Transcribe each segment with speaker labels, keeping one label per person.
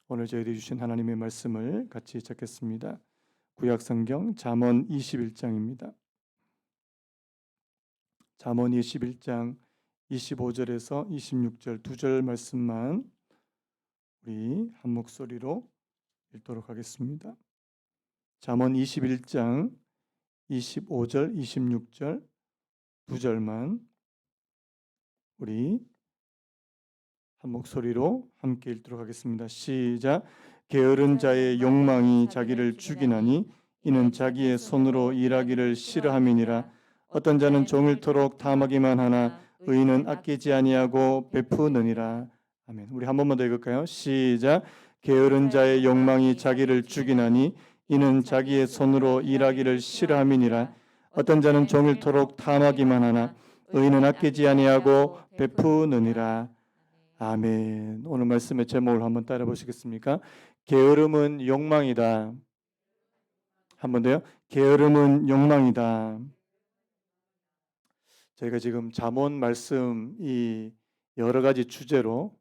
Speaker 1: 오늘 저희들이 주신 하나님의 말씀을 같이 찾겠습니다. 구약성경 잠언 21장입니다. 잠언 21장 25절에서 26절 두 절 말씀만 우리 한 목소리로 읽도록 하겠습니다. 잠언 21장 25절 26절 두 절만 우리 한 목소리로 함께 읽도록 하겠습니다. 시작. 게으른 자의 욕망이 자기를 죽이나니 이는 자기의 손으로 일하기를 싫어함이니라. 어떤 자는 종일토록 탐하기만 하나 의인은 아끼지 아니하고 베푸느니라. 아멘. 우리 한 번만 더 읽을까요? 시작. 게으른 자의 욕망이 자기를 죽이나니 이는 자기의 손으로 일하기를 싫어함이니라. 어떤 자는 종일토록 탐하기만 하나 의인은 아끼지 아니하고 베푸느니라. 아멘. 오늘 말씀의 제목을 한번 따라 보시겠습니까? 게으름은 욕망이다. 한 번 더요. 게으름은 욕망이다. 저희가 지금 잠언 말씀이 여러 가지 주제로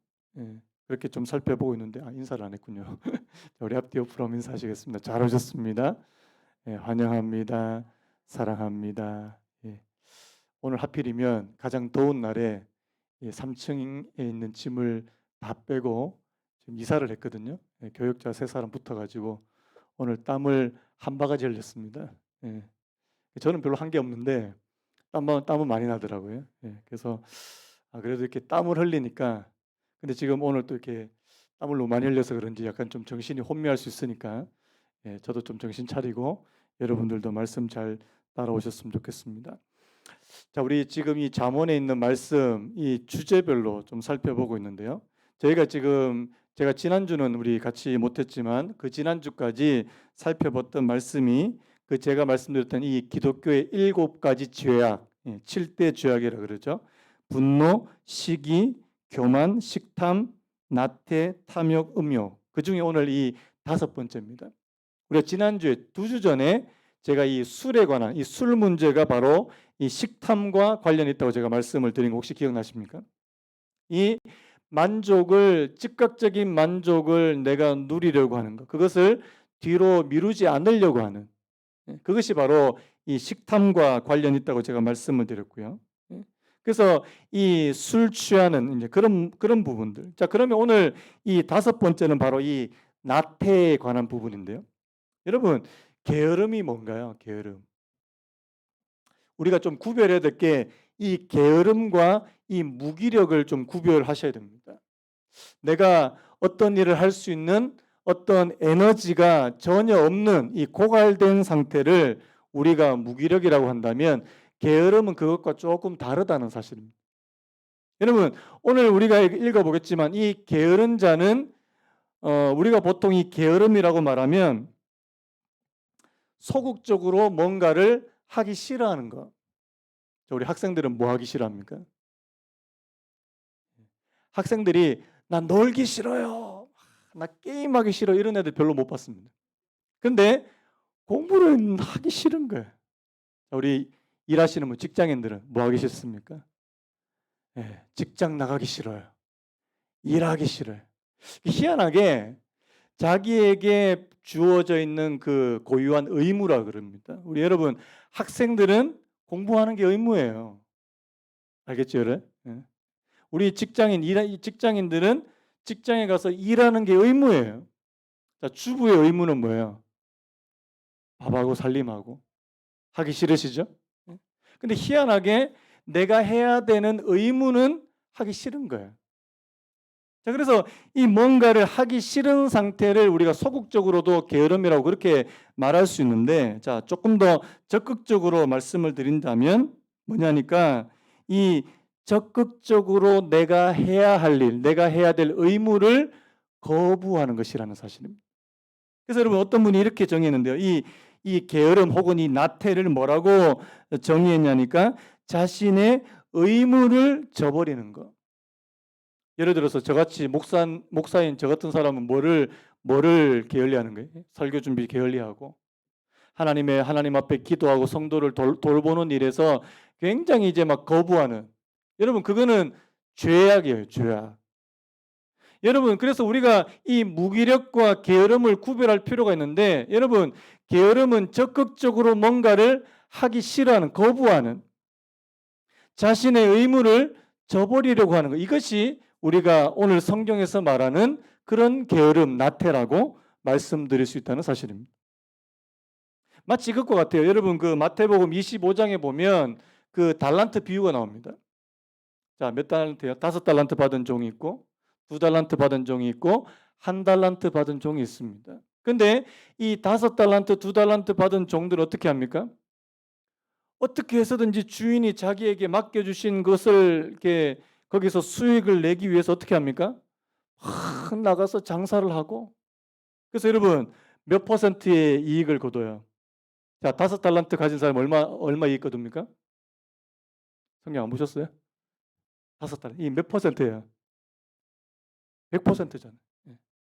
Speaker 1: 그렇게 좀 살펴보고 있는데 인사를 안 했군요. 우리 앞뒤 옆으로 인사하시겠습니다. 잘 오셨습니다. 환영합니다. 사랑합니다. 오늘 하필이면 가장 더운 날에 3층에 있는 짐을 다 빼고 지금 이사를 했거든요. 교역자 3사람 붙어가지고 오늘 땀을 한 바가지 흘렸습니다. 저는 별로 한 게 없는데 땀은 많이 나더라고요. 그래서 그래도 이렇게 땀을 흘리니까 근데 지금 오늘 또 이렇게 땀을 너무 많이 흘려서 그런지 약간 좀 정신이 혼미할 수 있으니까 저도 좀 정신 차리고 여러분들도 말씀 잘 따라오셨으면 좋겠습니다. 자, 우리 지금 이 잠언에 있는 말씀 이 주제별로 좀 살펴보고 있는데요. 제가 지난주는 우리 같이 못했지만 그 지난주까지 살펴봤던 말씀이 그 제가 말씀드렸던 이 기독교의 7가지 죄악, 7대 죄악이라고 그러죠. 분노, 시기, 교만, 식탐, 나태, 탐욕, 음욕. 그 중에 오늘 이 5번째입니다. 우리가 지난주에 2주 전에 제가 이 술에 관한 이 술 문제가 바로 이 식탐과 관련이 있다고 제가 말씀을 드린 거 혹시 기억나십니까? 이 만족을 즉각적인 만족을 내가 누리려고 하는 것, 그것을 뒤로 미루지 않으려고 하는 그것이 바로 이 식탐과 관련이 있다고 제가 말씀을 드렸고요. 그래서 이 술 취하는 이제 그런 부분들. 자, 그러면 오늘 이 5번째는 바로 이 나태에 관한 부분인데요. 여러분, 게으름이 뭔가요? 게으름. 우리가 좀 구별해야 될 게 이 게으름과 이 무기력을 좀 구별하셔야 됩니다. 내가 어떤 일을 할 수 있는 어떤 에너지가 전혀 없는 이 고갈된 상태를 우리가 무기력이라고 한다면 게으름은 그것과 조금 다르다는 사실입니다. 여러분, 오늘 우리가 읽어보겠지만 이 게으른 자는 우리가 보통 이 게으름이라고 말하면 소극적으로 뭔가를 하기 싫어하는 것. 우리 학생들은 뭐 하기 싫어합니까? 학생들이 나 놀기 싫어요. 나 게임하기 싫어. 이런 애들 별로 못 봤습니다. 근데 공부를 하기 싫은 거예요. 우리 일하시는 분 직장인들은 뭐 하기 싫습니까? 직장 나가기 싫어요. 일하기 싫어요. 희한하게 자기에게 주어져 있는 그 고유한 의무라 그럽니다. 우리 여러분 학생들은 공부하는 게 의무예요. 알겠죠, 여러분? 우리 직장인들은 직장에 가서 일하는 게 의무예요. 자, 주부의 의무는 뭐예요? 밥하고 살림하고. 하기 싫으시죠? 근데 희한하게 내가 해야 되는 의무는 하기 싫은 거예요. 자, 그래서 이 뭔가를 하기 싫은 상태를 우리가 소극적으로도 게으름이라고 그렇게 말할 수 있는데, 자, 조금 더 적극적으로 말씀을 드린다면 뭐냐니까 이 적극적으로 내가 해야 할 일, 내가 해야 될 의무를 거부하는 것이라는 사실입니다. 그래서 여러분 어떤 분이 이렇게 정의했는데요. 이 게으름 혹은 이 나태를 뭐라고 정의했냐니까 자신의 의무를 저버리는 것. 예를 들어서 저같이 목사인 저 같은 사람은 뭐를 게을리하는 거예요? 설교 준비 게을리하고 하나님 앞에 기도하고 성도를 돌보는 일에서 굉장히 이제 막 거부하는. 여러분 그거는 죄악이에요, 죄악. 여러분, 그래서 우리가 이 무기력과 게으름을 구별할 필요가 있는데, 여러분, 게으름은 적극적으로 뭔가를 하기 싫어하는, 거부하는, 자신의 의무를 저버리려고 하는 것. 이것이 우리가 오늘 성경에서 말하는 그런 게으름, 나태라고 말씀드릴 수 있다는 사실입니다. 마치 이것과 같아요. 여러분, 그 마태복음 25장에 보면 그 달란트 비유가 나옵니다. 자, 몇 달란트요? 5달란트 받은 종이 있고, 2달란트 받은 종이 있고, 1달란트 받은 종이 있습니다. 근데 이 5달란트, 2달란트 받은 종들은 어떻게 합니까? 어떻게 해서든지 주인이 자기에게 맡겨주신 것을 이렇게 거기서 수익을 내기 위해서 어떻게 합니까? 나가서 장사를 하고. 그래서 여러분, 몇 퍼센트의 이익을 거둬요? 자, 5달란트 가진 사람 얼마 이익 거둡니까? 성경 안 보셨어요? 5달란트. 이 몇 퍼센트예요? 100%잖아요.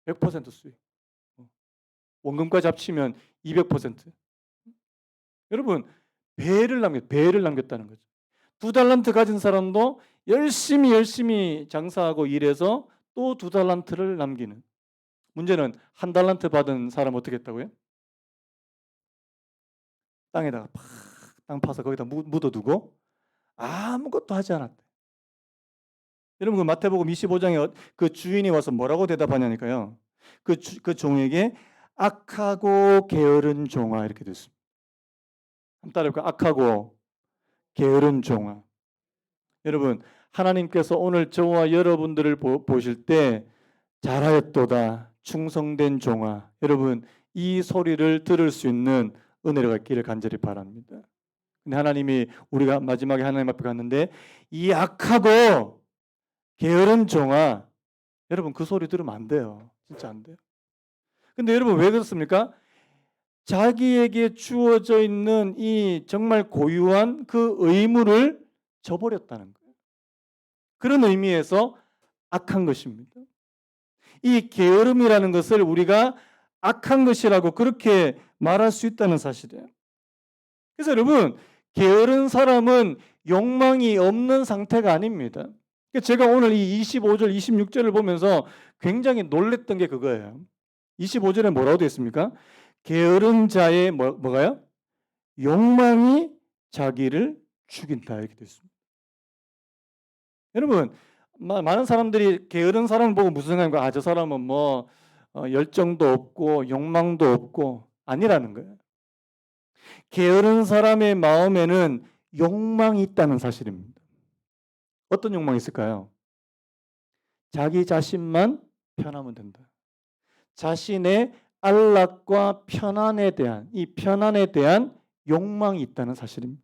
Speaker 1: 100% 수익. 원금까지 합치면 200%. 여러분, 배를 남겼다는 거죠. 2달란트 가진 사람도 열심히 장사하고 일해서 또 2달란트를 남기는. 문제는 1달란트 받은 사람 어떻게 했다고요? 땅에다가 팍 땅 파서 거기다 묻어두고 아무것도 하지 않았대. 여러분, 그 마태복음 25장에 그 주인이 와서 뭐라고 대답하냐니까요. 그 종에게 악하고 게으른 종아, 이렇게 됐습니다. 한번 따라해볼까요? 악하고 게으른 종아. 여러분, 하나님께서 오늘 저와 여러분들을 보실 때 잘하였도다 충성된 종아, 여러분, 이 소리를 들을 수 있는 은혜가 있기를 간절히 바랍니다. 근데 하나님이, 우리가 마지막에 하나님 앞에 갔는데 이 악하고 게으른 종아, 여러분, 그 소리 들으면 안 돼요. 진짜 안 돼요. 근데 여러분, 왜 그렇습니까? 자기에게 주어져 있는 이 정말 고유한 그 의무를 저버렸다는 거예요. 그런 의미에서 악한 것입니다. 이 게으름이라는 것을 우리가 악한 것이라고 그렇게 말할 수 있다는 사실이에요. 그래서 여러분, 게으른 사람은 욕망이 없는 상태가 아닙니다. 제가 오늘 이 25절, 26절을 보면서 굉장히 놀랬던 게 그거예요. 25절에 뭐라고 되어 있습니까? 게으른 자의 뭐가요? 욕망이 자기를 죽인다, 이렇게 되어 있습니다. 여러분, 많은 사람들이 게으른 사람을 보고 무슨 생각인가? 아, 저 사람은 뭐 열정도 없고 욕망도 없고, 아니라는 거예요. 게으른 사람의 마음에는 욕망이 있다는 사실입니다. 어떤 욕망이 있을까요? 자기 자신만 편하면 된다. 자신의 안락과 편안에 대한, 이 편안에 대한 욕망이 있다는 사실입니다.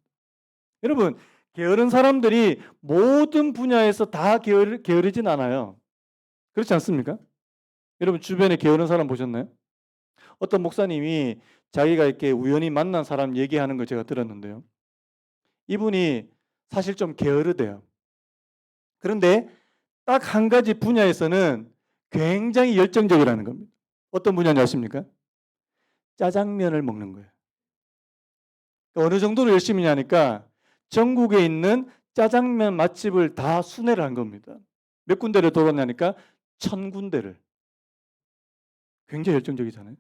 Speaker 1: 여러분, 게으른 사람들이 모든 분야에서 다 게으르진 않아요. 그렇지 않습니까? 여러분, 주변에 게으른 사람 보셨나요? 어떤 목사님이 자기가 이렇게 우연히 만난 사람 얘기하는 걸 제가 들었는데요. 이분이 사실 좀 게으르대요. 그런데 딱 한 가지 분야에서는 굉장히 열정적이라는 겁니다. 어떤 분야인지 아십니까? 짜장면을 먹는 거예요. 어느 정도로 열심히 하니까 전국에 있는 짜장면 맛집을 다 순회를 한 겁니다. 몇 군데를 돌았냐니까 1000군데를. 굉장히 열정적이잖아요.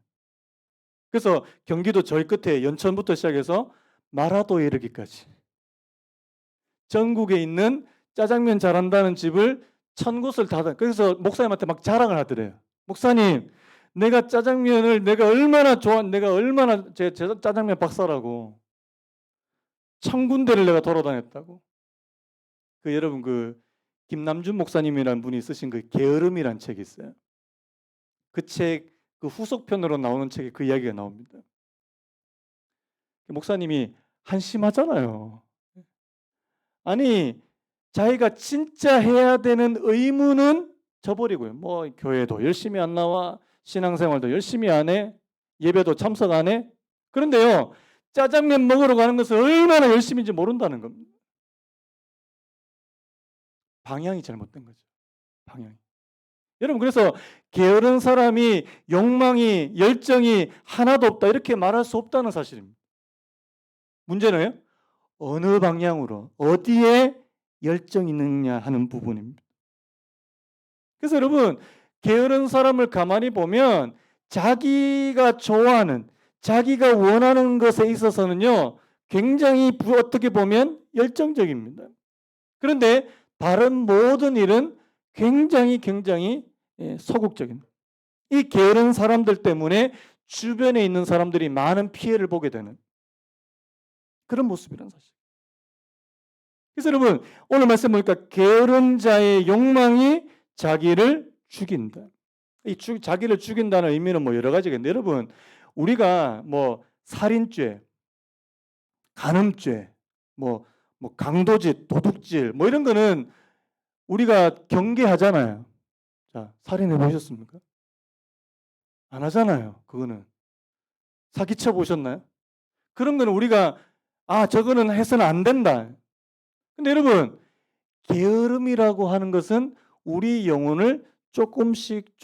Speaker 1: 그래서 경기도 저희 끝에 연천부터 시작해서 마라도에 이르기까지 전국에 있는 짜장면 잘한다는 집을 1000곳을 다, 그래서 목사님한테 막 자랑을 하더래요. 목사님, 내가 짜장면을 내가 얼마나 내가 얼마나 제 짜장면 박사라고 1000군데를 내가 돌아다녔다고. 여러분, 김남준 목사님이라는 분이 쓰신 그 게으름이란 책이 있어요. 그 책 그 후속편으로 나오는 책에 그 이야기가 나옵니다. 목사님이 한심하잖아요. 아니, 자기가 진짜 해야 되는 의무는 저버리고요. 뭐 교회도 열심히 안 나와, 신앙생활도 열심히 안 해, 예배도 참석 안 해. 그런데요, 짜장면 먹으러 가는 것을 얼마나 열심인지 모른다는 겁니다. 방향이 잘못된 거죠. 방향이. 여러분, 그래서 게으른 사람이 욕망이, 열정이 하나도 없다, 이렇게 말할 수 없다는 사실입니다. 문제는요, 어느 방향으로, 어디에 열정이 있느냐 하는 부분입니다. 그래서 여러분, 게으른 사람을 가만히 보면 자기가 좋아하는, 자기가 원하는 것에 있어서는요, 굉장히 어떻게 보면 열정적입니다. 그런데 다른 모든 일은 굉장히 소극적입니다. 이 게으른 사람들 때문에 주변에 있는 사람들이 많은 피해를 보게 되는 그런 모습이라는 사실. 그래서 여러분, 오늘 말씀 보니까 게으른 자의 욕망이 자기를 죽인다. 자기를 죽인다는 의미는 뭐 여러 가지겠는데, 여러분, 우리가 뭐 살인죄, 간음죄, 뭐 강도짓, 도둑질, 뭐 이런 거는 우리가 경계하잖아요. 자, 살인해 보셨습니까? 안 하잖아요. 그거는. 사기쳐 보셨나요? 그런 거는 우리가 저거는 해서는 안 된다. 근데 여러분, 게으름이라고 하는 것은 우리 영혼을 조금씩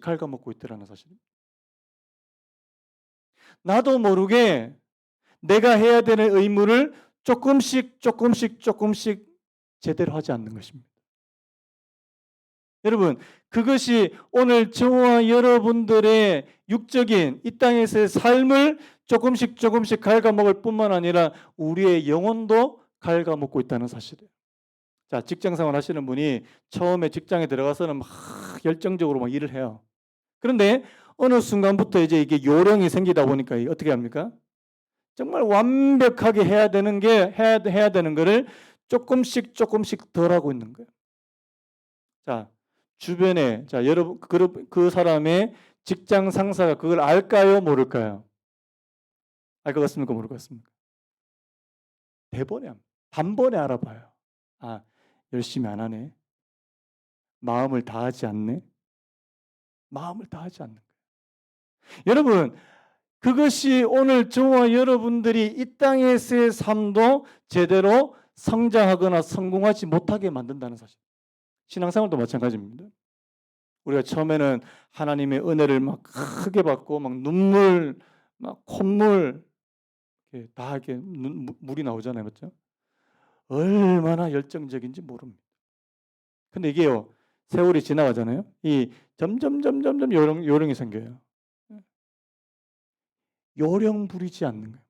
Speaker 1: 갉아먹고 있더라는 사실입니다. 나도 모르게 내가 해야 되는 의무를 조금씩 제대로 하지 않는 것입니다. 여러분, 그것이 오늘 저와 여러분들의 육적인 이 땅에서의 삶을 조금씩 갉아먹을 뿐만 아니라 우리의 영혼도 갉아먹고 있다는 사실이에요. 자, 직장생활 하시는 분이 처음에 직장에 들어가서는 막 열정적으로 막 일을 해요. 그런데 어느 순간부터 이제 이게 요령이 생기다 보니까 어떻게 합니까? 정말 완벽하게 해야 되는 거를 조금씩 덜 하고 있는 거예요. 자, 주변에 여러분 그 사람의 직장 상사가 그걸 알까요, 모를까요? 알 것 같습니까, 모를 것 같습니까? 단번에 알아봐요. 열심히 안 하네. 마음을 다하지 않네. 마음을 다하지 않는 거예요. 여러분, 그것이 오늘 저와 여러분들이 이 땅에서의 삶도 제대로 성장하거나 성공하지 못하게 만든다는 사실. 신앙생활도 마찬가지입니다. 우리가 처음에는 하나님의 은혜를 막 크게 받고 막 눈물, 막 콧물 다 이렇게 물이 나오잖아요, 맞죠? 얼마나 열정적인지 모릅니다. 근데 이게요, 세월이 지나가잖아요. 이 점점 요령이 생겨요. 요령 부리지 않는 거예요.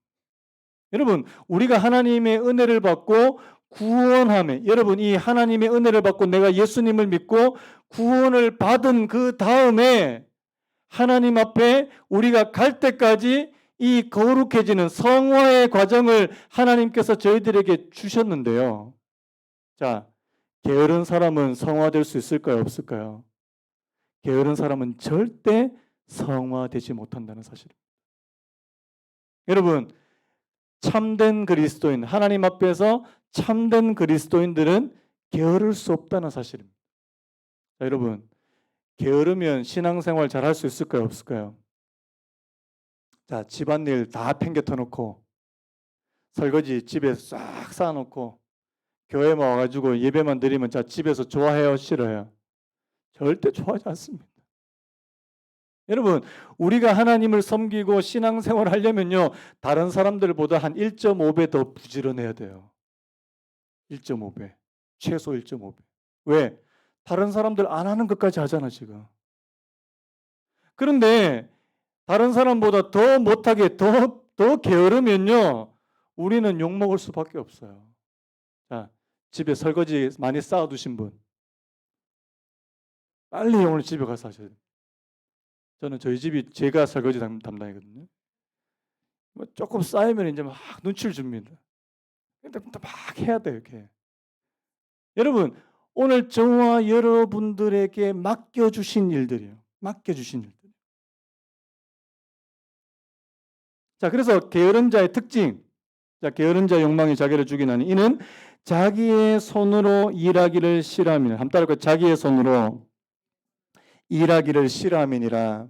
Speaker 1: 여러분, 우리가 하나님의 은혜를 받고 구원함에, 여러분, 이 하나님의 은혜를 받고 내가 예수님을 믿고 구원을 받은 그 다음에 하나님 앞에 우리가 갈 때까지 이 거룩해지는 성화의 과정을 하나님께서 저희들에게 주셨는데요. 자, 게으른 사람은 성화될 수 있을까요, 없을까요? 게으른 사람은 절대 성화되지 못한다는 사실입니다. 여러분, 참된 그리스도인, 하나님 앞에서 참된 그리스도인들은 게으를 수 없다는 사실입니다. 자, 여러분, 게으르면 신앙생활 잘 할 수 있을까요, 없을까요? 자, 집안일 다 팽개터 놓고 설거지 집에 싹 쌓아놓고 교회만 와가지고 예배만 드리면 자, 집에서 좋아해요, 싫어해요? 절대 좋아하지 않습니다. 여러분, 우리가 하나님을 섬기고 신앙생활 하려면요, 다른 사람들보다 한 1.5배 더 부지런해야 돼요. 1.5배. 최소 1.5배. 왜? 다른 사람들 안 하는 것까지 하잖아, 지금. 그런데 다른 사람보다 더 못하게, 더 게으르면요, 우리는 욕먹을 수밖에 없어요. 자, 집에 설거지 많이 쌓아두신 분, 빨리 오늘 집에 가서 하셔야 돼요. 저는 저희 집이 제가 설거지 담당이거든요. 조금 쌓이면 이제 막 눈치를 줍니다. 근데 막 해야 돼요, 이렇게. 여러분, 오늘 저와 여러분들에게 맡겨주신 일들이에요. 맡겨주신 일들. 자, 그래서 게으른 자의 특징. 자, 게으른 자의 욕망이 자기를 죽이나니 이는 자기의 손으로 일하기를 싫어함이니라. 한번 따라할까요? 자기의 손으로 일하기를 싫어함이니라.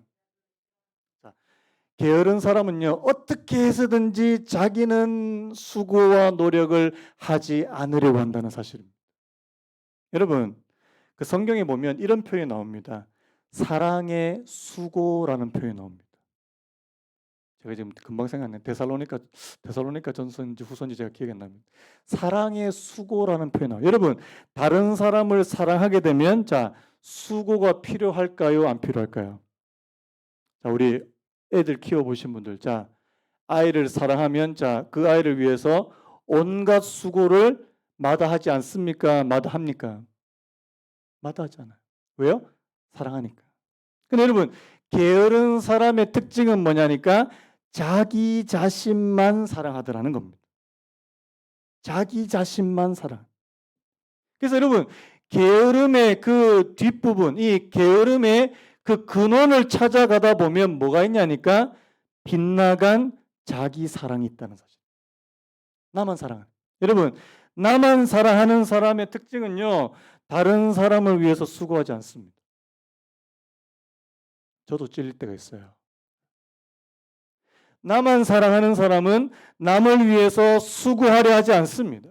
Speaker 1: 게으른 사람은요, 어떻게 해서든지 자기는 수고와 노력을 하지 않으려고 한다는 사실입니다. 여러분, 그 성경에 보면 이런 표현이 나옵니다. 사랑의 수고라는 표현이 나옵니다. 제가 지금 금방 생각나요. 데살로니가 전서인지 후서인지 제가 기억이 안 납니다. 사랑의 수고라는 표현이 나와요. 여러분, 다른 사람을 사랑하게 되면 자, 수고가 필요할까요? 안 필요할까요? 자, 우리 애들 키워보신 분들, 자, 아이를 사랑하면, 자, 그 아이를 위해서 온갖 수고를 마다하지 않습니까? 마다합니까? 마다하잖아요. 왜요? 사랑하니까. 근데 여러분, 게으른 사람의 특징은 뭐냐니까 자기 자신만 사랑하더라는 겁니다. 자기 자신만 사랑. 그래서 여러분, 게으름의 그 뒷부분, 이 게으름의 그 근원을 찾아가다 보면 뭐가 있냐니까 빗나간 자기 사랑이 있다는 사실. 나만 사랑하는. 여러분, 나만 사랑하는 사람의 특징은요, 다른 사람을 위해서 수고하지 않습니다. 저도 찔릴 때가 있어요. 나만 사랑하는 사람은 남을 위해서 수고하려 하지 않습니다.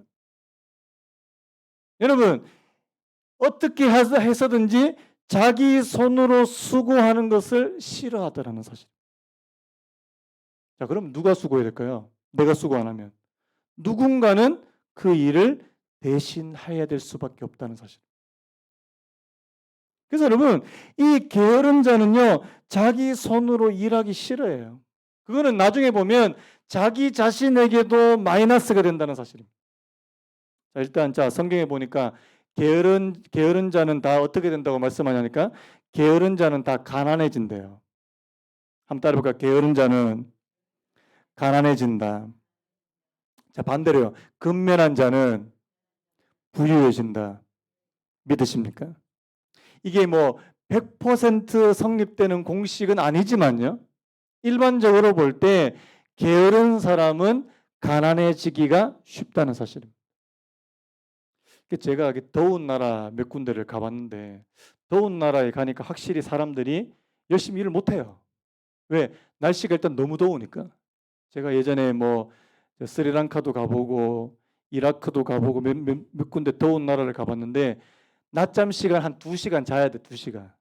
Speaker 1: 여러분, 어떻게 해서든지 자기 손으로 수고하는 것을 싫어하더라는 사실. 자, 그럼 누가 수고해야 될까요? 내가 수고 안 하면. 누군가는 그 일을 대신해야 될 수밖에 없다는 사실. 그래서 여러분, 이 게으른 자는요, 자기 손으로 일하기 싫어해요. 그거는 나중에 보면 자기 자신에게도 마이너스가 된다는 사실입니다. 자, 일단 자, 성경에 보니까 게으른 자는 다 어떻게 된다고 말씀하냐니까 게으른 자는 다 가난해진대요. 한번 따라해볼까? 게으른 자는 가난해진다. 자, 반대로요. 근면한 자는 부유해진다. 믿으십니까? 이게 뭐 100% 성립되는 공식은 아니지만요. 일반적으로 볼 때 게으른 사람은 가난해지기가 쉽다는 사실입니다. 제가 더운 나라 몇 군데를 가봤는데 더운 나라에 가니까 확실히 사람들이 열심히 일을 못해요. 왜? 날씨가 일단 너무 더우니까. 제가 예전에 뭐 스리랑카도 가보고 이라크도 가보고 몇 군데 더운 나라를 가봤는데 낮잠 시간 한 2시간 자야 돼. 2시간.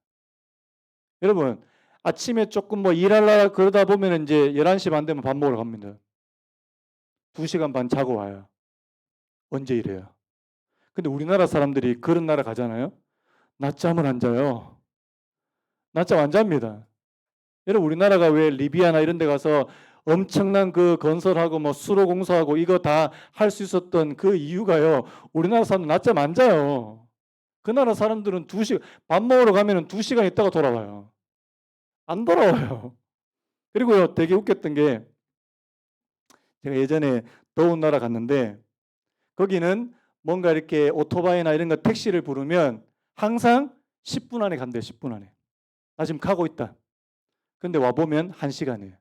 Speaker 1: 여러분 아침에 조금 뭐 일하려다 그러다 보면 이제 11시 반 되면 밥 먹으러 갑니다. 2시간 반 자고 와요. 언제 일해요? 근데 우리나라 사람들이 그런 나라 가잖아요. 낮잠을 안 자요. 낮잠 안 잡니다. 여러분 우리나라가 왜 리비아나 이런 데 가서 엄청난 그 건설하고 뭐 수로 공사하고 이거 다 할 수 있었던 그 이유가요. 우리나라 사람들 낮잠 안 자요. 그 나라 사람들은 밥 먹으러 가면은 2시간 있다가 돌아와요. 안 돌아와요. 그리고요, 되게 웃겼던 게 제가 예전에 더운 나라 갔는데 거기는 뭔가 이렇게 오토바이나 이런 거 택시를 부르면 항상 10분 안에 간대요. 10분 안에. 나 지금 가고 있다. 근데 와보면 1시간이에요.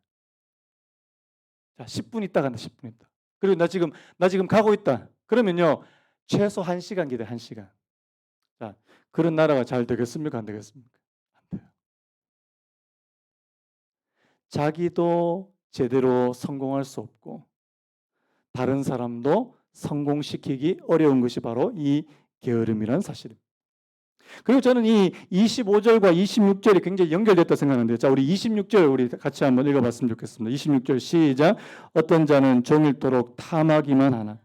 Speaker 1: 자, 10분 있다 간다. 10분 있다. 그리고 나 지금 가고 있다. 그러면요. 최소 1시간 기다려. 1시간. 자, 그런 나라가 잘 되겠습니까? 안 되겠습니까? 안 돼요. 자기도 제대로 성공할 수 없고 다른 사람도 성공시키기 어려운 것이 바로 이 게으름이라는 사실입니다. 그리고 저는 이 25절과 26절이 굉장히 연결됐다 생각하는데요. 자, 우리 26절 우리 같이 한번 읽어봤으면 좋겠습니다. 26절 시작. 어떤 자는 종일토록 탐하기만 하나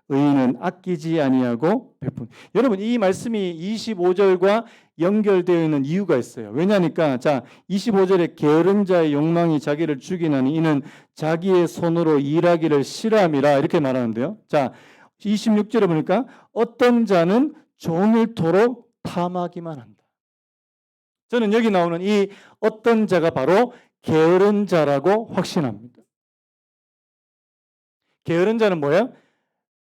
Speaker 1: 의인은 아끼지 아니하고 베푼. 여러분 이 말씀이 25절과 연결되어 있는 이유가 있어요. 왜냐니까 자 25절에 게으른 자의 욕망이 자기를 죽이나니 이는 자기의 손으로 일하기를 싫어함이라 이렇게 말하는데요. 자 26절에 보니까 어떤 자는 종일토록 탐하기만 한다. 저는 여기 나오는 이 어떤 자가 바로 게으른 자라고 확신합니다. 게으른 자는 뭐예요?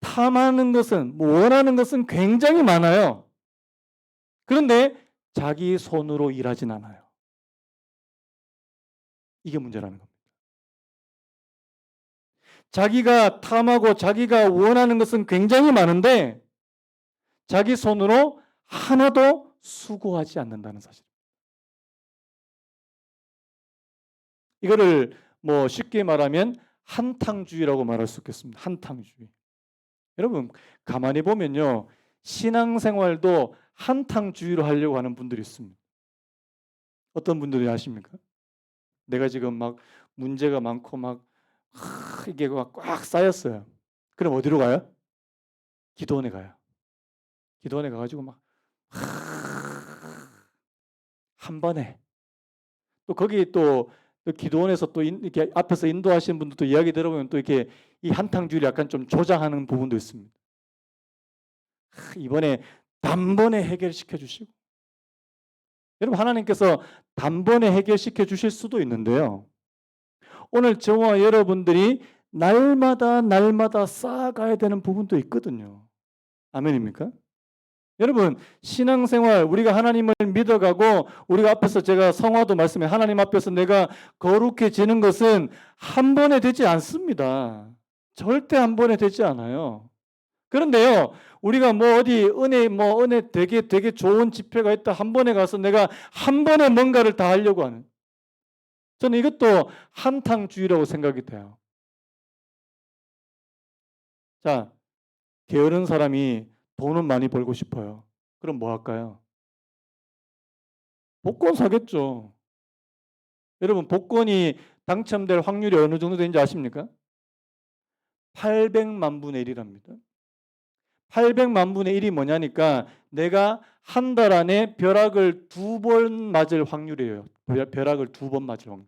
Speaker 1: 탐하는 것은 원하는 것은 굉장히 많아요. 그런데 자기 손으로 일하진 않아요. 이게 문제라는 겁니다. 자기가 탐하고 자기가 원하는 것은 굉장히 많은데 자기 손으로 하나도 수고하지 않는다는 사실. 이거를 뭐 쉽게 말하면 한탕주의라고 말할 수 있겠습니다. 한탕주의. 여러분 가만히 보면요. 신앙생활도 한탕주의로 하려고 하는 분들이 있습니다. 어떤 분들이 아십니까? 내가 지금 막 문제가 많고 막 이게 막 꽉 쌓였어요. 그럼 어디로 가요? 기도원에 가요. 기도원에 가가지고 막 한 번에. 또 거기 또 기도원에서 또 이렇게 앞에서 인도하시는 분들도 이야기 들어보면 또 이렇게 이 한탕주의를 약간 좀 조장하는 부분도 있습니다. 이번에 단번에 해결시켜 주시고. 여러분 하나님께서 단번에 해결시켜 주실 수도 있는데요. 오늘 저와 여러분들이 날마다 쌓아가야 되는 부분도 있거든요. 아멘입니까? 여러분 신앙생활 우리가 하나님을 믿어가고 우리가 앞에서 제가 성화도 말씀해 하나님 앞에서 내가 거룩해지는 것은 한 번에 되지 않습니다. 절대 한 번에 되지 않아요. 그런데요 우리가 뭐 어디 은혜 되게 좋은 집회가 있다 한 번에 가서 내가 한 번에 뭔가를 다 하려고 하는 저는 이것도 한탕주의라고 생각이 돼요. 자, 게으른 사람이 돈은 많이 벌고 싶어요. 그럼 뭐 할까요? 복권 사겠죠. 여러분 복권이 당첨될 확률이 어느 정도 되는지 아십니까? 800만 분의 1이랍니다. 800만 분의 1이 뭐냐니까 내가 한 달 안에 벼락을 2번 맞을 확률이에요. 벼락을 2번 맞을 확률.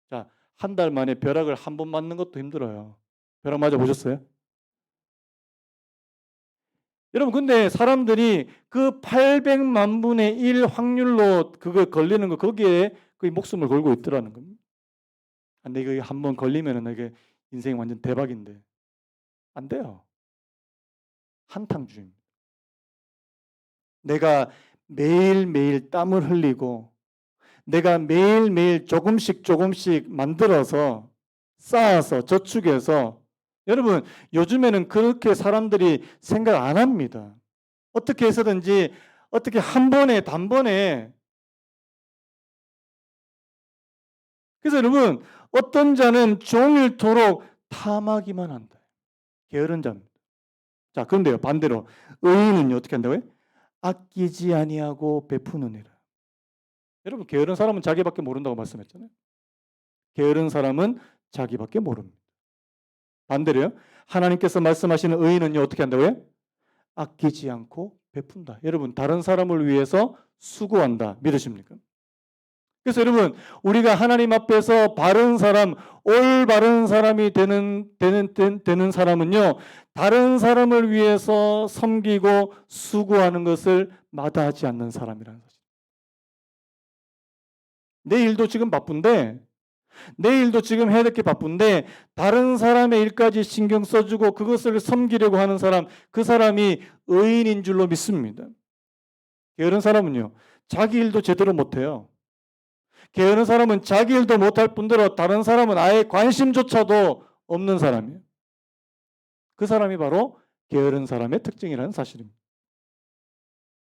Speaker 1: 자, 한 달 만에 벼락을 한 번 맞는 것도 힘들어요. 벼락 맞아 보셨어요? 여러분 근데 사람들이 그 800만 분의 1 확률로 그거 걸리는 거 거기에 거의 목숨을 걸고 있더라는 겁니다. 근데 이거 한번 걸리면은 이게 인생이 완전 대박인데 안 돼요. 한탕주의입니다. 내가 매일매일 땀을 흘리고 내가 매일매일 조금씩 만들어서 쌓아서 저축해서 여러분 요즘에는 그렇게 사람들이 생각 안 합니다. 어떻게 해서든지 어떻게 한 번에 단번에 그래서 여러분 어떤 자는 종일토록 탐하기만 한다. 게으른 자입니다. 자 그런데요 반대로 의인은요 어떻게 한다고요? 아끼지 아니하고 베푸느니라. 여러분 게으른 사람은 자기밖에 모른다고 말씀했잖아요. 게으른 사람은 자기밖에 모릅니다. 반대로요. 하나님께서 말씀하시는 의인은요 어떻게 한다고요? 아끼지 않고 베푼다. 여러분 다른 사람을 위해서 수고한다. 믿으십니까? 그래서 여러분 우리가 하나님 앞에서 바른 사람, 올바른 사람이 되는 사람은요 다른 사람을 위해서 섬기고 수고하는 것을 마다하지 않는 사람이라는 사실. 내 일도 지금 바쁜데 내 일도 지금 해야 될 게 바쁜데 다른 사람의 일까지 신경 써주고 그것을 섬기려고 하는 사람 그 사람이 의인인 줄로 믿습니다. 게으른 사람은요 자기 일도 제대로 못해요. 게으른 사람은 자기 일도 못할 뿐더러 다른 사람은 아예 관심조차도 없는 사람이에요. 그 사람이 바로 게으른 사람의 특징이라는 사실입니다.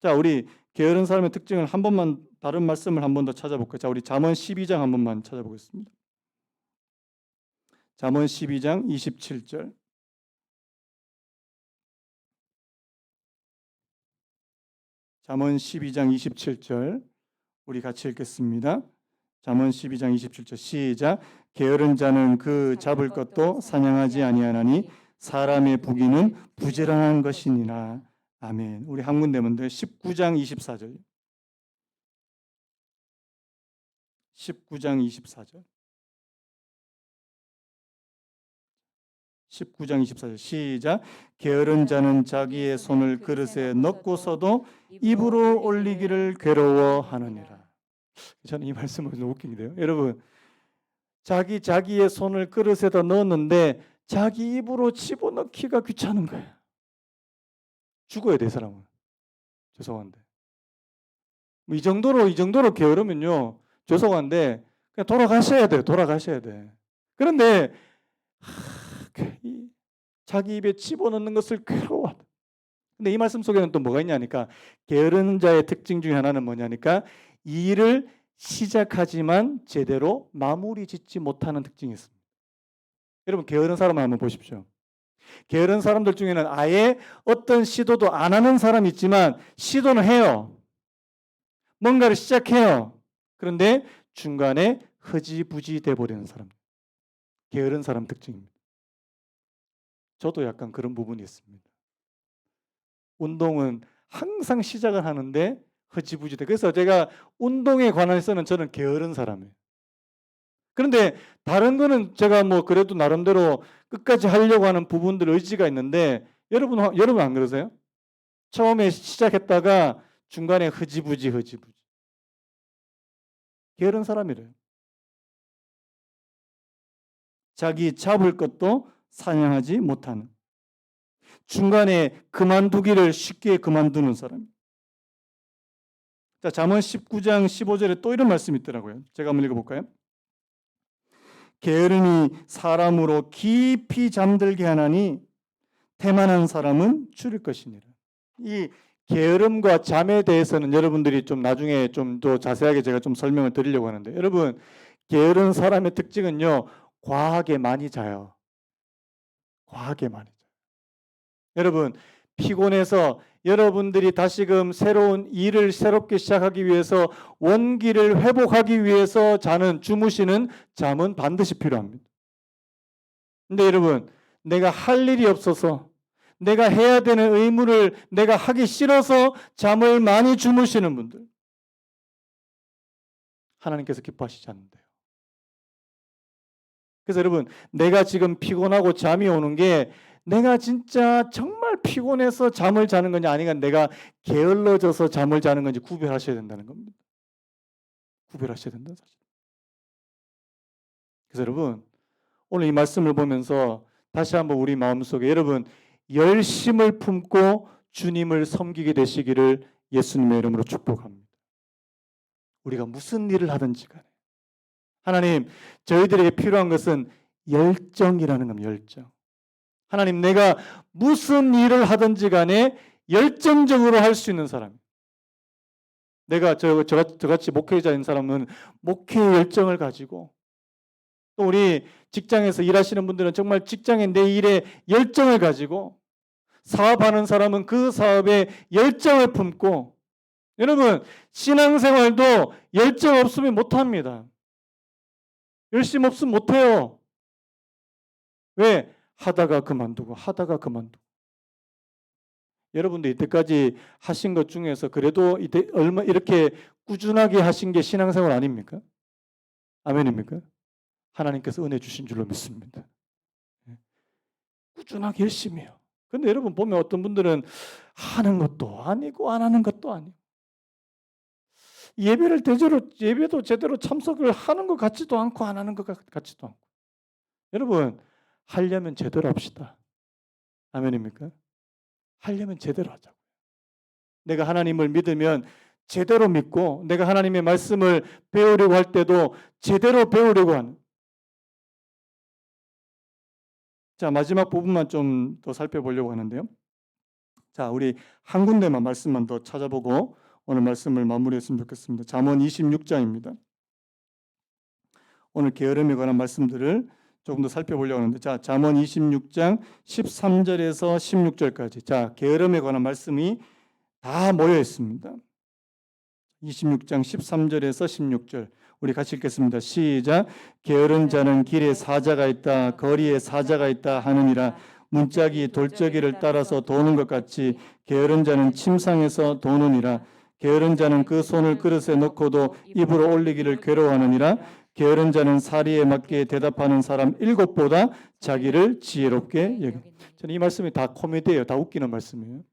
Speaker 1: 자, 우리 게으른 사람의 특징을 한 번만 다른 말씀을 한 번 더 찾아볼까요? 자, 우리 잠언 12장 한 번만 찾아보겠습니다. 잠언 12장 27절. 잠언 12장 27절. 우리 같이 읽겠습니다. 잠언 12장 27절 시작. 게으른 자는 그 잡을 것도 사냥하지 아니하나니 사람의 부귀는 부지런한 것이니라. 아멘. 우리 한군 대문들 19장 24절. 19장 24절. 19장 24절 시작. 게으른 자는 자기의 손을 그릇에 넣고서도 입으로 올리기를 괴로워하느니라. 저는 이 말씀을 너무 웃긴데요. 여러분 자기의 손을 그릇에다 넣었는데 자기 입으로 집어넣기가 귀찮은 거예요. 죽어야 돼 사람은. 죄송한데. 이 정도로 게으르면요. 죄송한데 그냥 돌아가셔야 돼요. 돌아가셔야 돼. 그런데 자기 입에 집어넣는 것을 괴로워한다. 근데 이 말씀 속에는 또 뭐가 있냐니까 게으른 자의 특징 중에 하나는 뭐냐니까 일을 시작하지만 제대로 마무리 짓지 못하는 특징이 있습니다. 여러분 게으른 사람을 한번 보십시오. 게으른 사람들 중에는 아예 어떤 시도도 안 하는 사람이 있지만 시도는 해요. 뭔가를 시작해요. 그런데 중간에 흐지부지 돼버리는 사람. 게으른 사람 특징입니다. 저도 약간 그런 부분이 있습니다. 운동은 항상 시작을 하는데 흐지부지돼. 그래서 제가 운동에 관해서는 저는 게으른 사람이에요. 그런데 다른 거는 제가 뭐 그래도 나름대로 끝까지 하려고 하는 부분들 의지가 있는데 여러분 안 그러세요? 처음에 시작했다가 중간에 흐지부지. 게으른 사람이래요. 자기 잡을 것도 사냥하지 못하는. 중간에 그만두기를 쉽게 그만두는 사람. 자, 잠언 19장 15절에 또 이런 말씀이 있더라고요. 제가 한번 읽어볼까요? 게으름이 사람으로 깊이 잠들게 하나니 태만한 사람은 줄일 것이니라. 이 게으름과 잠에 대해서는 여러분들이 좀 나중에 좀 더 자세하게 제가 좀 설명을 드리려고 하는데, 여러분, 게으른 사람의 특징은요, 과하게 많이 자요. 과하게 많이 자요. 여러분, 피곤해서 여러분들이 다시금 새로운 일을 새롭게 시작하기 위해서 원기를 회복하기 위해서 주무시는 잠은 반드시 필요합니다. 근데 여러분, 내가 할 일이 없어서 내가 해야 되는 의무를 내가 하기 싫어서 잠을 많이 주무시는 분들, 하나님께서 기뻐하시지 않는데요. 그래서 여러분, 내가 지금 피곤하고 잠이 오는 게 내가 진짜 정말 피곤해서 잠을 자는 건지 아니면 내가 게을러져서 잠을 자는 건지 구별하셔야 된다는 겁니다. 구별하셔야 된다는 사실. 그래서 여러분, 오늘 이 말씀을 보면서 다시 한번 우리 마음속에 여러분 열심을 품고 주님을 섬기게 되시기를 예수님의 이름으로 축복합니다. 우리가 무슨 일을 하든지 간에 하나님, 저희들에게 필요한 것은 열정이라는 겁니다. 열정. 하나님, 내가 무슨 일을 하든지 간에 열정적으로 할 수 있는 사람. 내가 저같이 목회자인 사람은 목회의 열정을 가지고, 또 우리 직장에서 일하시는 분들은 정말 직장의 내 일에 열정을 가지고, 사업하는 사람은 그 사업에 열정을 품고, 여러분, 신앙생활도 열정 없으면 못합니다. 열심 없으면 못해요. 왜? 하다가 그만두고. 여러분들 이때까지 하신 것 중에서 그래도 이렇게 꾸준하게 하신 게 신앙생활 아닙니까? 아멘입니까? 하나님께서 은혜 주신 줄로 믿습니다. 꾸준하게 열심히 해요. 근데 여러분 보면 어떤 분들은 하는 것도 아니고 안 하는 것도 아니고, 예배도 제대로 참석을 하는 것 같지도 않고 안 하는 것 같지도 않고. 여러분, 하려면 제대로 합시다. 아멘입니까? 하려면 제대로 하자고. 내가 하나님을 믿으면 제대로 믿고, 내가 하나님의 말씀을 배우려고 할 때도 제대로 배우려고 하는. 자, 마지막 부분만 좀 더 살펴보려고 하는데요. 자, 우리 한 군데만 말씀만 더 찾아보고 오늘 말씀을 마무리했으면 좋겠습니다. 잠언 26장입니다. 오늘 게으름에 관한 말씀들을 조금 더 살펴보려고 하는데, 자, 잠언 26장 13절에서 16절까지. 자, 게으름에 관한 말씀이 다 모여 있습니다. 26장 13절에서 16절. 우리 같이 읽겠습니다. 시작. 게으른 자는 길에 사자가 있다, 거리에 사자가 있다 하느니라. 문짝이 돌저기를 따라서 도는 것 같이 게으른 자는 침상에서 도느니라. 게으른 자는 그 손을 그릇에 넣고도 입으로 올리기를 괴로워하느니라. 게으른 자는 사리에 맞게 대답하는 사람 7보다 자기를 지혜롭게 여기. 저는 이 말씀이 다 코미디예요. 다 웃기는 말씀이에요.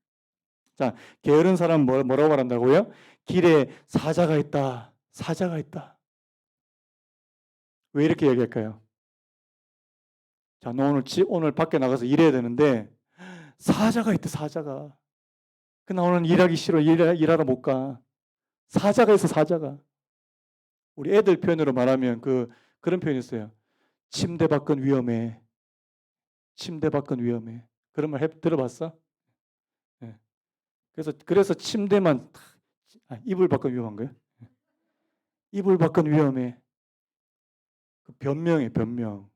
Speaker 1: 자, 게으른 사람 뭐라고 말한다고요? 길에 사자가 있다. 사자가 있다. 왜 이렇게 얘기할까요? 자, 너 오늘 밖에 나가서 일해야 되는데 사자가 있다. 사자가. 나 오늘 일하기 싫어. 일하러 못 가. 사자가 있어. 사자가. 우리 애들 표현으로 말하면 그런 표현이 있어요. 침대 밖은 위험해. 침대 밖은 위험해. 그런 말 들어봤어? 네. 그래서 침대만 이불 밖은 위험한 거예요? 이불 밖은 위험해. 변명이에요. 변명.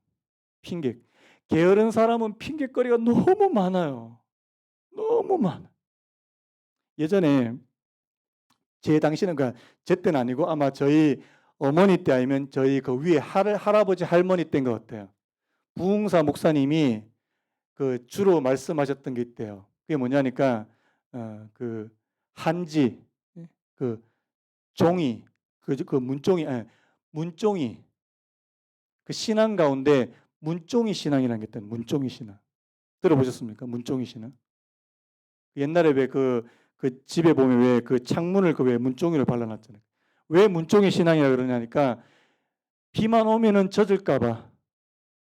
Speaker 1: 핑계. 게으른 사람은 핑계거리가 너무 많아요. 너무 많아. 예전에 제 당시는 제 때는 아니고 아마 저희 어머니 때 아니면 저희 그 위에 할아버지 할머니 때인 것 같아요. 부흥사 목사님이 주로 말씀하셨던 게 있대요. 그게 뭐냐니까 그 한지 그 종이, 그 문종이, 문종이, 그 신앙 가운데 문종이 신앙이라는 게 있다는, 문종이 신앙. 들어보셨습니까? 문종이 신앙. 옛날에 왜 그 집에 보면 왜 그 창문을 그 왜 문종이를 발라놨잖아요. 왜 문종이 신앙이라 그러냐니까 비만 오면은 젖을까봐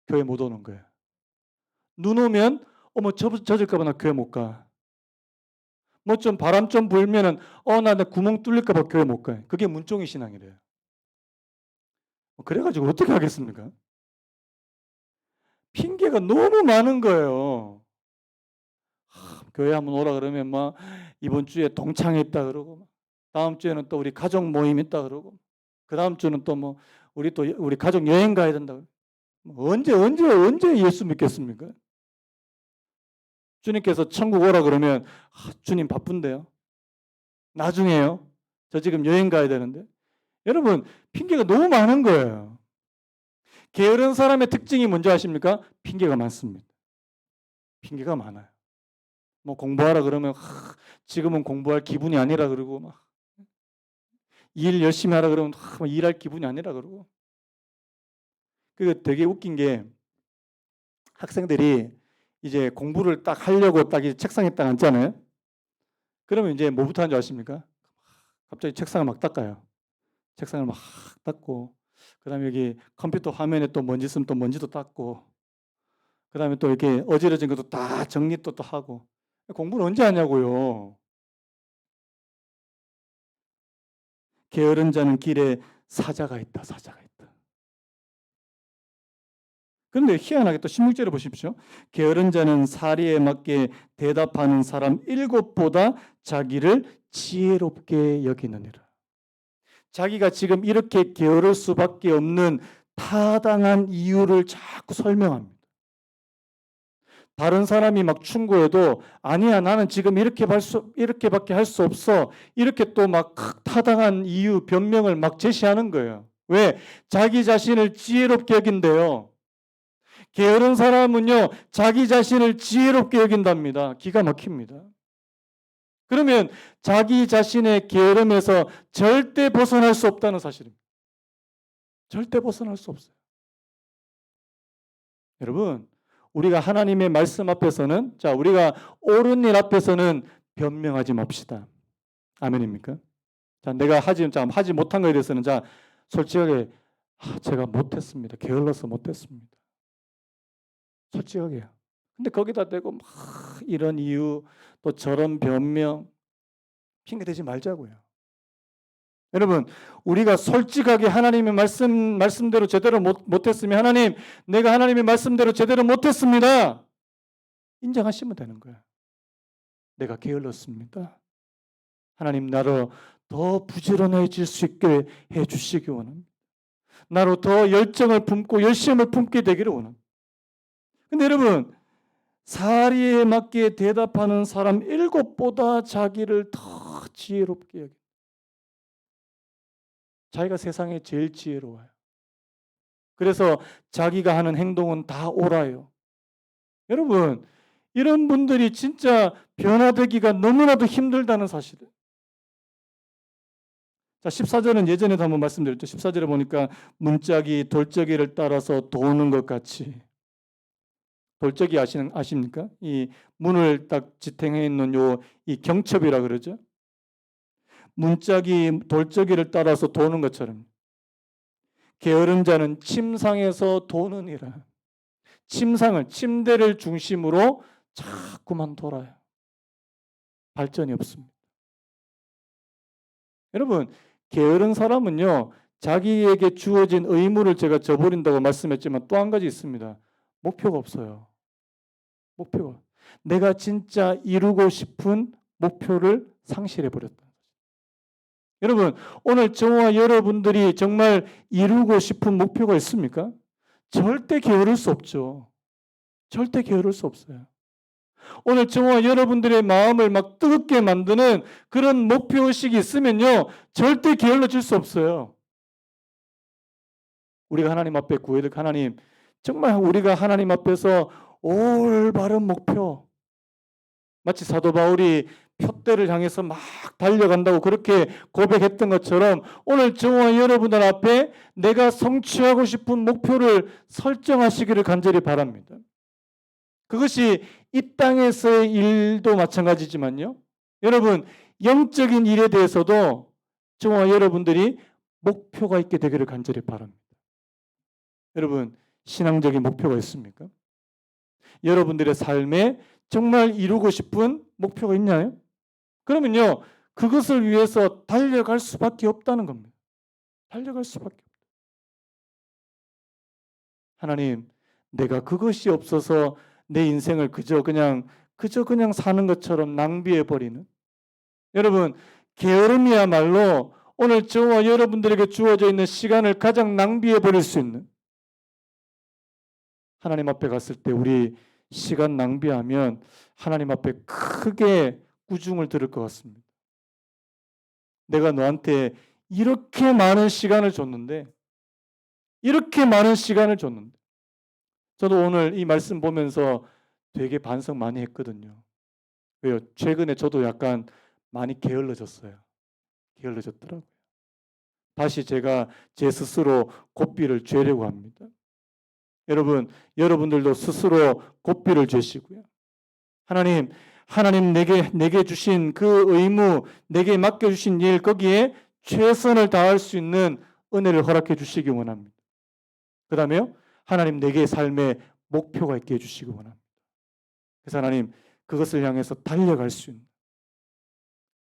Speaker 1: 교회 못 오는 거예요. 눈 오면 어머 젖을까봐 나 교회 못 가. 뭐 좀 바람 좀 불면은 나 구멍 뚫릴까봐 교회 못 가요. 그게 문종이 신앙이래요. 그래가지고 어떻게 하겠습니까? 핑계가 너무 많은 거예요. 교회 한번 오라 그러면 막 이번 주에 동창회 있다 그러고, 다음 주에는 또 우리 가족 모임 있다 그러고, 그 다음 주는 또 뭐 우리 가족 여행 가야 된다. 언제 예수 믿겠습니까? 주님께서 천국 오라 그러면 주님 바쁜데요. 나중에요. 저 지금 여행 가야 되는데. 여러분 핑계가 너무 많은 거예요. 게으른 사람의 특징이 뭔지 아십니까? 핑계가 많습니다. 핑계가 많아요. 뭐 공부하라 그러면 지금은 공부할 기분이 아니라 그러고 막 일 열심히 하라 그러면 일할 기분이 아니라 그러고. 그 되게 웃긴 게 학생들이 이제 공부를 딱 하려고 딱 이제 책상에 딱 앉잖아요. 그러면 이제 뭐부터 하는 줄 아십니까? 갑자기 책상을 막 닦아요. 책상을 막 닦고, 그다음에 여기 컴퓨터 화면에 또 먼지 있으면 또 먼지도 닦고, 그다음에 또 이렇게 어지러진 것도 다 정리 또 하고. 공부를 언제 하냐고요. 게으른 자는 길에 사자가 있다. 그런데 희한하게 또 16절에 보십시오. 게으른 자는 사리에 맞게 대답하는 사람 7보다 자기를 지혜롭게 여기느니라. 자기가 지금 이렇게 게으를 수밖에 없는 타당한 이유를 자꾸 설명합니다. 다른 사람이 막 충고해도 아니야 나는 지금 이렇게밖에 할 수 없어. 이렇게 또 막 타당한 이유 변명을 막 제시하는 거예요. 왜? 자기 자신을 지혜롭게 여긴대요. 게으른 사람은요 자기 자신을 지혜롭게 여긴답니다. 기가 막힙니다. 그러면 자기 자신의 게으름에서 절대 벗어날 수 없다는 사실입니다. 절대 벗어날 수 없어요. 여러분, 우리가 하나님의 말씀 앞에서는, 우리가 옳은 일 앞에서는 변명하지 맙시다. 아멘입니까? 내가 하지 못한 것에 대해서는 솔직하게 제가 못했습니다. 게을러서 못했습니다. 솔직하게요. 근데 거기다 대고 막 이런 이유 또 저런 변명 핑계 대지 말자고요. 여러분, 우리가 솔직하게 하나님의 말씀대로 제대로 못했으면 하나님, 내가 하나님의 말씀대로 제대로 못했습니다. 인정하시면 되는 거예요. 내가 게을렀습니다. 하나님 나로 더 부지런해질 수 있게 해주시기 원합니다. 나로 더 열정을 품고 열심을 품게 되기를 원합니다. 근데 여러분, 사리에 맞게 대답하는 사람 7보다 자기를 더 지혜롭게 여깁니다. 자기가 세상에 제일 지혜로워요. 그래서 자기가 하는 행동은 다 옳아요. 여러분, 이런 분들이 진짜 변화되기가 너무나도 힘들다는 사실을. 14절은 예전에도 한번 말씀드렸죠. 14절에 보니까 문짝이 돌적이를 따라서 도는 것 같이. 돌적이 아십니까? 이 문을 딱 지탱해 있는 이 경첩이라 그러죠. 문짝이 돌적이를 따라서 도는 것처럼 게으른 자는 침상에서 도느니라. 침대를 중심으로 자꾸만 돌아요. 발전이 없습니다. 여러분, 게으른 사람은요, 자기에게 주어진 의무를 제가 저버린다고 말씀했지만 또 한 가지 있습니다. 목표가 없어요. 목표가. 내가 진짜 이루고 싶은 목표를 상실해버렸다. 여러분, 오늘 저와 여러분들이 정말 이루고 싶은 목표가 있습니까? 절대 게으를 수 없죠. 절대 게으를 수 없어요. 오늘 저와 여러분들의 마음을 막 뜨겁게 만드는 그런 목표의식이 있으면요, 절대 게을러질 수 없어요. 우리가 하나님 앞에 구해야 될 하나님, 정말 우리가 하나님 앞에서 올바른 목표, 마치 사도 바울이 표대를 향해서 막 달려간다고 그렇게 고백했던 것처럼 오늘 저와 여러분들 앞에 내가 성취하고 싶은 목표를 설정하시기를 간절히 바랍니다. 그것이 이 땅에서의 일도 마찬가지지만요. 여러분, 영적인 일에 대해서도 저와 여러분들이 목표가 있게 되기를 간절히 바랍니다. 여러분, 신앙적인 목표가 있습니까? 여러분들의 삶에 정말 이루고 싶은 목표가 있나요? 그러면요, 그것을 위해서 달려갈 수밖에 없다는 겁니다. 달려갈 수밖에 없다. 하나님, 내가 그것이 없어서 내 인생을 그저 그냥 사는 것처럼 낭비해 버리는. 여러분, 게으름이야말로 오늘 저와 여러분들에게 주어져 있는 시간을 가장 낭비해 버릴 수 있는. 하나님 앞에 갔을 때 우리 시간 낭비하면 하나님 앞에 크게 꾸중을 들을 것 같습니다. 내가 너한테 이렇게 많은 시간을 줬는데, 저도 오늘 이 말씀 보면서 되게 반성 많이 했거든요. 왜요? 최근에 저도 약간 많이 게을러졌어요. 게을러졌더라고요. 다시 제가 제 스스로 고삐를 죄려고 합니다. 여러분들도 스스로 고삐를 죄시고요. 하나님 내게 주신 그 의무, 내게 맡겨주신 일, 거기에 최선을 다할 수 있는 은혜를 허락해 주시기 원합니다. 그 다음에요, 하나님 내게 삶의 목표가 있게 해주시기 원합니다. 그래서 하나님 그것을 향해서 달려갈 수 있는,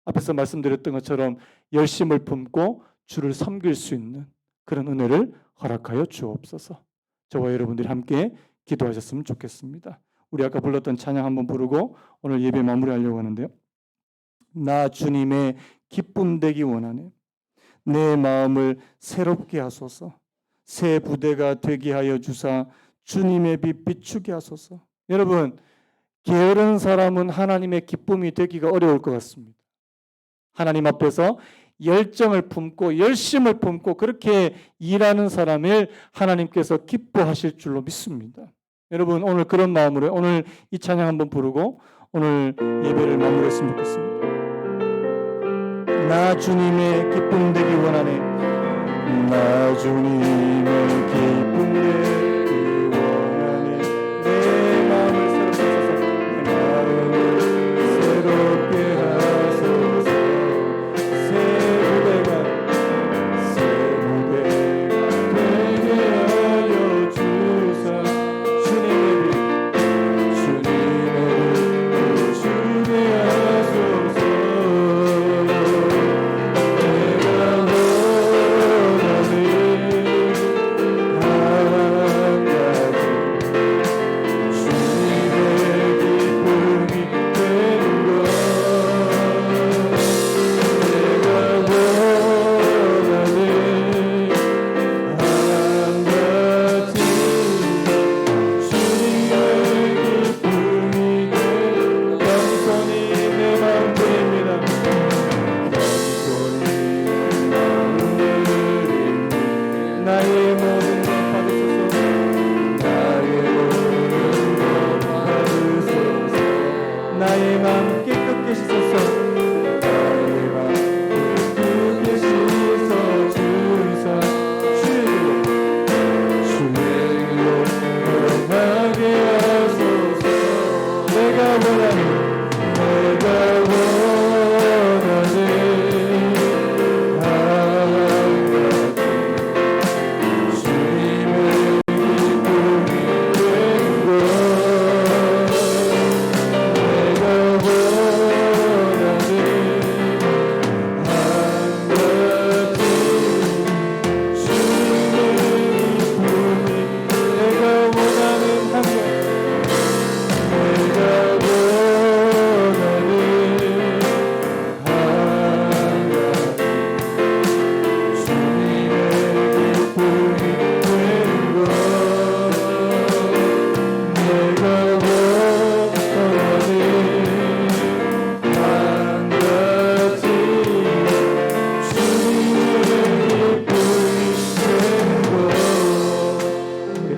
Speaker 1: 앞에서 말씀드렸던 것처럼 열심을 품고 주를 섬길 수 있는 그런 은혜를 허락하여 주옵소서. 저와 여러분들이 함께 기도하셨으면 좋겠습니다. 우리 아까 불렀던 찬양 한번 부르고 오늘 예배 마무리하려고 하는데요. 나 주님의 기쁨 되기 원하네. 내 마음을 새롭게 하소서. 새 부대가 되게 하여 주사 주님의 빛 비추게 하소서. 여러분, 게으른 사람은 하나님의 기쁨이 되기가 어려울 것 같습니다. 하나님 앞에서 열정을 품고 열심을 품고 그렇게 일하는 사람을 하나님께서 기뻐하실 줄로 믿습니다. 여러분, 오늘 그런 마음으로 오늘 이 찬양 한번 부르고 오늘 예배를 마무리했으면 좋겠습니다. 나 주님의 기쁨 되기 원하네. 나 주님의 기쁨 되기 원하네. 내 마음을 새롭게 하소서. 새 부대가 되게 하여 주사 주님의 빛 비추게 하소서. 나의 모든 것 받으소서. 나의 마음 깨끗게 씻소서. 나의 마음 깨끗게 씻어 주사 주의 길로 걸어가게 하소서. 내가 원하는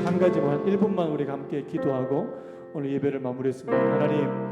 Speaker 1: 한 가지만 1분만 우리가 함께 기도하고 오늘 예배를 마무리했습니다. 하나님,